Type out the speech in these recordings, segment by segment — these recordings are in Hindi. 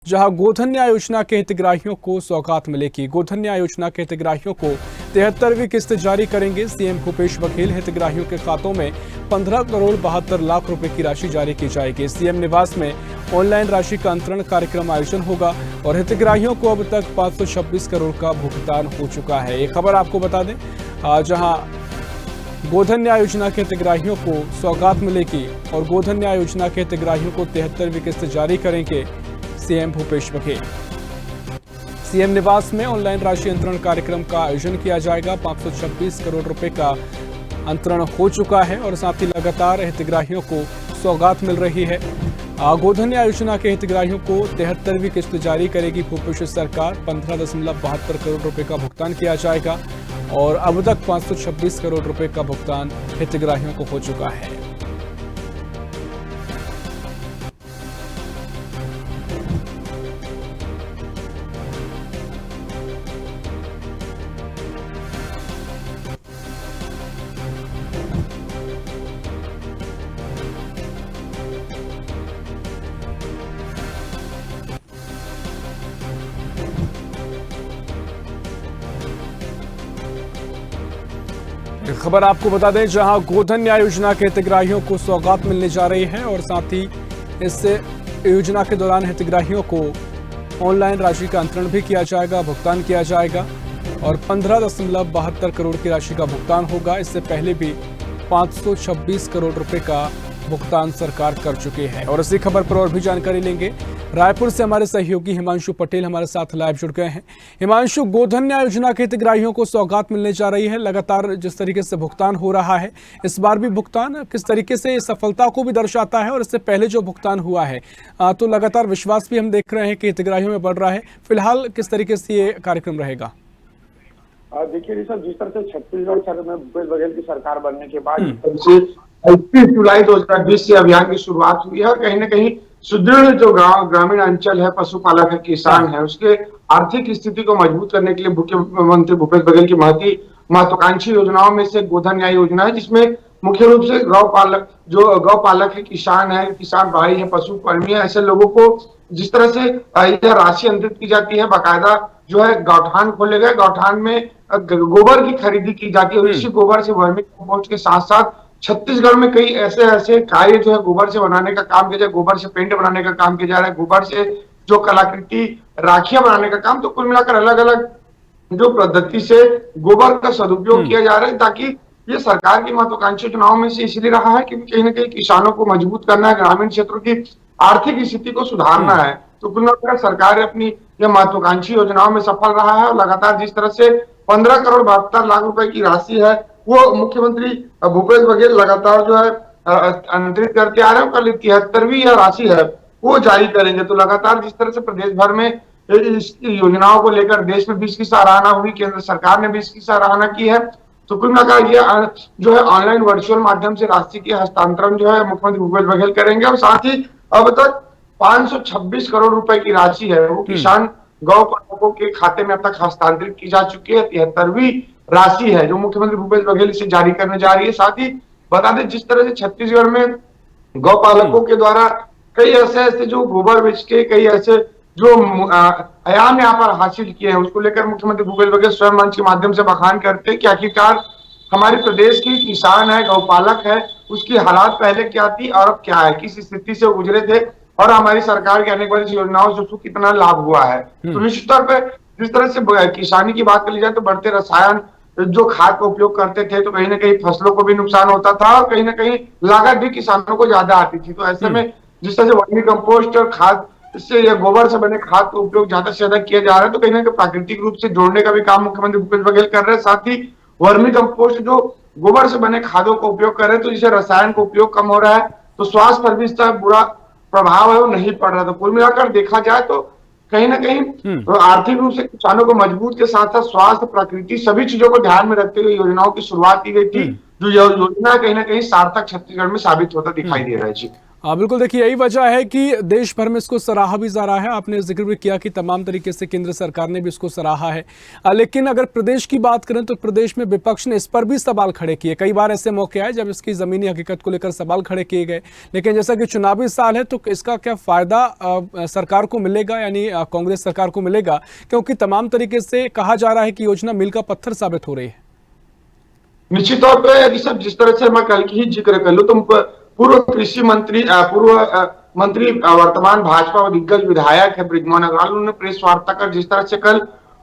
जहां गोधन न्याय योजना के हितग्राहियों को सौगात मिलेगी। गोधन न्याय योजना के हितग्राहियों को 73वीं किस्त जारी करेंगे सीएम भूपेश बघेल। हितग्राहियों के खातों में 15 करोड़ 72 लाख रुपए की राशि जारी की जाएगी। सीएम निवास में ऑनलाइन राशि का अंतरण कार्यक्रम आयोजन होगा और हितग्राहियों को अब तक 526 करोड़ का भुगतान हो चुका है। ये खबर आपको बता दें, जहां गोधन न्याय योजना के हितग्राहियों को सौगात मिलेगी और गोधन न्याय योजना के हितग्राहियों को 73वीं किस्त जारी करेंगे सीएम भूपेश बघेल। सीएम निवास में ऑनलाइन राशि अंतरण कार्यक्रम का आयोजन किया जाएगा। 526 करोड़ रुपए का अंतरण हो चुका है और साथ ही लगातार हितग्राहियों को सौगात मिल रही है। गोधन न्याय योजना के हितग्राहियों को 73वीं किस्त जारी करेगी भूपेश सरकार। 15.72 करोड़ रुपए का भुगतान किया जाएगा और अब तक 526 करोड़ रुपए का भुगतान हितग्राहियों को हो चुका है। खबर आपको बता दें, जहां गोधन न्याय योजना के हितग्राहियों को सौगात मिलने जा रही है और साथ ही इससे योजना के दौरान हितग्राहियों को ऑनलाइन राशि का अंतरण भी किया जाएगा, भुगतान किया जाएगा और 15.72 करोड़ की राशि का भुगतान होगा। इससे पहले भी 526 करोड़ रुपए का भुगतान सरकार कर चुकी है। और इसी खबर पर और भी जानकारी लेंगे। रायपुर से हमारे सहयोगी हिमांशु पटेल हमारे साथ लाइव जुड़ गए हैं। हिमांशु, गोधन न्याय योजना के हितग्राहियों को सौगात मिलने जा रही है। लगातार जिस तरीके से भुगतान हो रहा है, इस बार भी भुगतान किस तरीके से सफलता को भी दर्शाता है और इससे पहले जो भुगतान हुआ है तो लगातार विश्वास भी हम देख रहे हैं कि हितग्राहियों में बढ़ रहा है। फिलहाल किस तरीके से ये कार्यक्रम रहेगा? देखिए ऋषभ, जिस तरह से छत्तीसगढ़ में भूपेश बघेल की सरकार बनने के बाद 31 जुलाई 2020 से अभियान की शुरुआत हुई है और कहीं न कहीं सुदृढ़ जो ग्रामीण अंचल है, पशुपालक है, किसान है, उसके आर्थिक स्थिति को मजबूत करने के लिए मुख्यमंत्री भूपेश बघेल की महत्वाकांक्षी योजनाओं में से गोधन न्याय योजना है, जिसमें मुख्य रूप से गौपालक है, किसान भाई है, पशुकर्मी है, ऐसे लोगों को जिस तरह से यह राशि अंतरित की जाती है, बाकायदा जो है गौठान खोले गए, गौठान में गोबर की खरीदी की जाती है और इसी गोबर से वर्मी कंपोस्ट के साथ साथ छत्तीसगढ़ में कई ऐसे कार्य जो है गोबर से बनाने का काम किया जाए, गोबर से पेंट बनाने का काम किया जा रहा है, गोबर से जो कलाकृति राखियां बनाने का काम, तो कुल मिलाकर अलग अलग जो पद्धति से गोबर का सदुपयोग किया जा रहा है, ताकि ये सरकार की महत्वाकांक्षी चुनाव में से इसलिए रहा है क्योंकि कहीं ना कहीं किसानों को मजबूत करना है, ग्रामीण क्षेत्रों की आर्थिक स्थिति को सुधारना है। तो कुल मिलाकर सरकार अपनी यह महत्वाकांक्षी योजनाओं में सफल रहा है और लगातार जिस तरह से 15 करोड़ 72 लाख रुपए की राशि है वो मुख्यमंत्री भूपेश बघेल लगातार जो है अंतरित करते आ रहे हैं। कल 73वीं यह राशि है वो जारी करेंगे। तो लगातार जिस तरह से प्रदेश भर में इस योजनाओं को लेकर देश में भी इसकी सराहना हुई, केंद्र सरकार ने भी इसकी सराहना की है। तो कुल मिलाकर ये जो है ऑनलाइन वर्चुअल माध्यम से राशि के हस्तांतरण जो है मुख्यमंत्री भूपेश बघेल करेंगे और साथ ही अब तक 526 करोड़ रुपए की राशि है वो किसान गौपालकों के खाते में अब तक हस्तांतरित की जा चुकी है। 73वीं राशि है जो मुख्यमंत्री भूपेश बघेल इसे जारी करने जा रही है। साथ ही बता दें, जिस तरह से छत्तीसगढ़ में गौपालकों के द्वारा कई ऐसे जो गोबर बेच के कई ऐसे जो आयाम यहाँ पर हासिल किए हैं, उसको लेकर मुख्यमंत्री भूपेश बघेल स्वयं मंच के माध्यम से बखान करते हैं कि आखिरकार हमारे प्रदेश की किसान है, गौपालक है, उसकी हालात पहले क्या थी और अब क्या है, किस स्थिति से गुजरे थे और हमारी सरकार के अनेक बड़ी योजनाओं से उसको कितना लाभ हुआ है। तो निश्चित तौर पर जिस तरह से किसानी की बात करी जाए तो बढ़ते रसायन जो खाद का उपयोग करते थे तो कहीं ना कहीं फसलों को भी नुकसान होता था और कहीं ना कहीं लागत भी किसानों को ज्यादा आती थी। तो ऐसे में जिस तरह से वर्मी कंपोस्ट और खाद से या गोबर से बने खाद का उपयोग ज्यादा से ज्यादा किया जा रहा है, तो कहीं ना कहीं प्राकृतिक रूप से जोड़ने का भी काम मुख्यमंत्री भूपेश बघेल कर रहे हैं। साथ ही वर्मी कंपोस्ट जो गोबर से बने खादों का उपयोग कर रहे हैं, तो जिससे रसायन का उपयोग कम हो रहा है, तो स्वास्थ्य पर भी इसका बुरा प्रभाव है वो नहीं पड़ रहा। तो कुल मिलाकर देखा जाए तो कहीं ना कहीं तो आर्थिक रूप से किसानों को मजबूत के साथ साथ स्वास्थ्य, प्रकृति सभी चीजों को ध्यान में रखते हुए योजनाओं की शुरुआत की गई थी, जो योजना कहीं ना कहीं सार्थक छत्तीसगढ़ में साबित होता दिखाई दे रहा है। जी बिल्कुल, देखिए यही वजह है कि देश भर में इसको सराहा भी जा रहा है। आपने जिक्र भी किया कि तमाम तरीके से केंद्र सरकार ने भी इसको सराहा है। लेकिन अगर प्रदेश की बात करें तो प्रदेश में विपक्ष ने इस पर भी सवाल खड़े किए। कई बार ऐसे मौके आए जब इसकी ज़मीनी हकीकत को लेकर सवाल खड़े किए गए। लेकिन जैसा कि चुनावी साल है तो इसका क्या फ़ायदा सरकार को मिलेगा, यानी कांग्रेस सरकार को मिलेगा, क्योंकि तमाम तरीके से कहा जा रहा है कि योजना मील का पत्थर साबित हो रही है। निश्चित तौर पर यदि सब जिस तरह से मैं कल की ही जिक्र कर लूं तो पूर्व कृषि मंत्री मंत्री वर्तमान भाजपा और दिग्गज विधायक है बृजमोहन अग्रवाल, उन्होंने प्रेस वार्ता कर जिस तरह से कल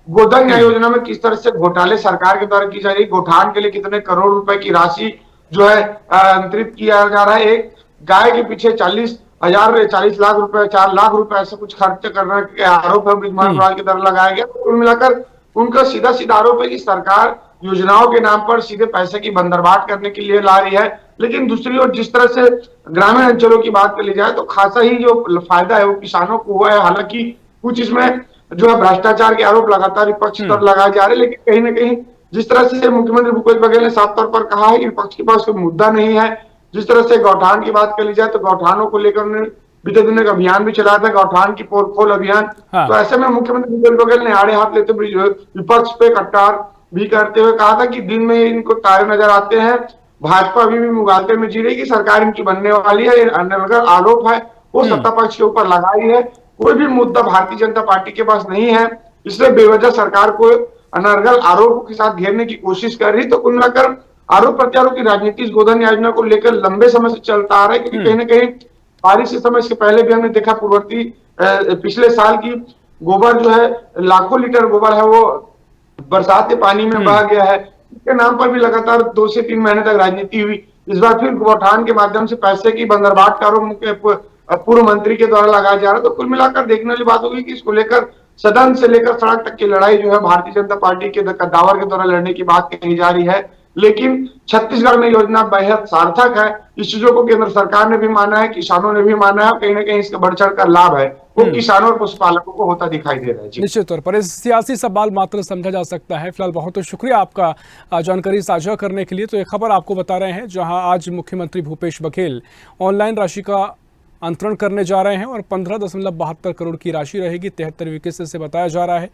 गोधन न्याय योजना में किस तरह से घोटाले सरकार के द्वारा की जा रही, गौठान के लिए कितने करोड़ रुपए की राशि जो है अंतरित किया जा रहा है, एक गाय के पीछे 40 लाख रुपए 4 लाख रुपए ऐसा कुछ खर्च करने के आरोप है बृजमोहन अग्रवाल के द्वारा लगाया गया। कुल मिलाकर उनका सीधा सीधा आरोप है कि सरकार योजनाओं के नाम पर सीधे पैसे की बंदरबाट करने के लिए ला रही है। लेकिन दूसरी ओर जिस तरह से ग्रामीण अंचलों की बात कर ली जाए तो खासा ही जो फायदा है वो किसानों को हुआ है। हालांकि कुछ इसमें जो है भ्रष्टाचार के आरोप लगातार विपक्ष पर लगाए जा रहे हैं, लेकिन कहीं ना कहीं जिस तरह से मुख्यमंत्री भूपेश बघेल ने साफ तौर पर कहा है कि विपक्ष के पास कोई मुद्दा नहीं है। जिस तरह से गौठान की बात कर ली जाए तो गौठानों को लेकर उन्होंने बीते दिन एक अभियान भी चलाया था, गौठान की पोल खोल अभियान। तो ऐसे में मुख्यमंत्री भूपेश बघेल ने आड़े हाथ लेते विपक्ष पे कट्टार भी करते हुए कहा था कि दिन में इनको तारे नजर आते हैं, भाजपा अभी भी मुगालते में जी रही कि सरकार इनकी बनने वाली है। ये अनर्गल आरोप है वो सत्ता पक्ष के ऊपर लगाई है। कोई भी मुद्दा भारतीय जनता पार्टी के पास नहीं है, इसलिए बेवजह सरकार को अनर्गल आरोपों के साथ घेरने की कोशिश कर रही। तो कुल मिलाकर आरोप प्रत्यारोप की राजनीति इस गोधन योजना को लेकर लंबे समय से चलता आ रहा है, क्योंकि कहीं ना कहीं बारिश के समय, इसके पहले भी हमने देखा पूर्ववर्ती पिछले साल की गोबर जो है लाखों लीटर गोबर है वो बरसात के पानी में बह गया है। इसके नाम पर भी लगातार 2 से 3 महीने तक राजनीति हुई। इस बार फिर गौठान के माध्यम से पैसे की बंदरबाट का आरोप पूर्व मंत्री के द्वारा लगाया जा रहा है। तो कुल मिलाकर देखने वाली बात होगी कि इसको लेकर सदन से लेकर सड़क तक की लड़ाई जो है भारतीय जनता पार्टी के कद्दावर के द्वारा लड़ने की बात कही जा रही है। लेकिन छत्तीसगढ़ में योजना बेहद सार्थक है। इस चीजों को केंद्र सरकार ने भी माना है, किसानों ने भी माना है। कहीं ना कहीं इसका बढ़ चढ़ कर लाभ है वो किसानों और पशुपालकों को होता दिखाई दे रहा है। निश्चित तौर पर इस सियासी सवाल मात्र समझा जा सकता है। फिलहाल बहुत शुक्रिया आपका जानकारी साझा करने के लिए। तो ये खबर आपको बता रहे हैं जहां आज मुख्यमंत्री भूपेश बघेल ऑनलाइन राशि का अंतरण करने जा रहे हैं और 15.72 करोड़ की राशि रहेगी। 73वीं किस्त से बताया जा रहा है।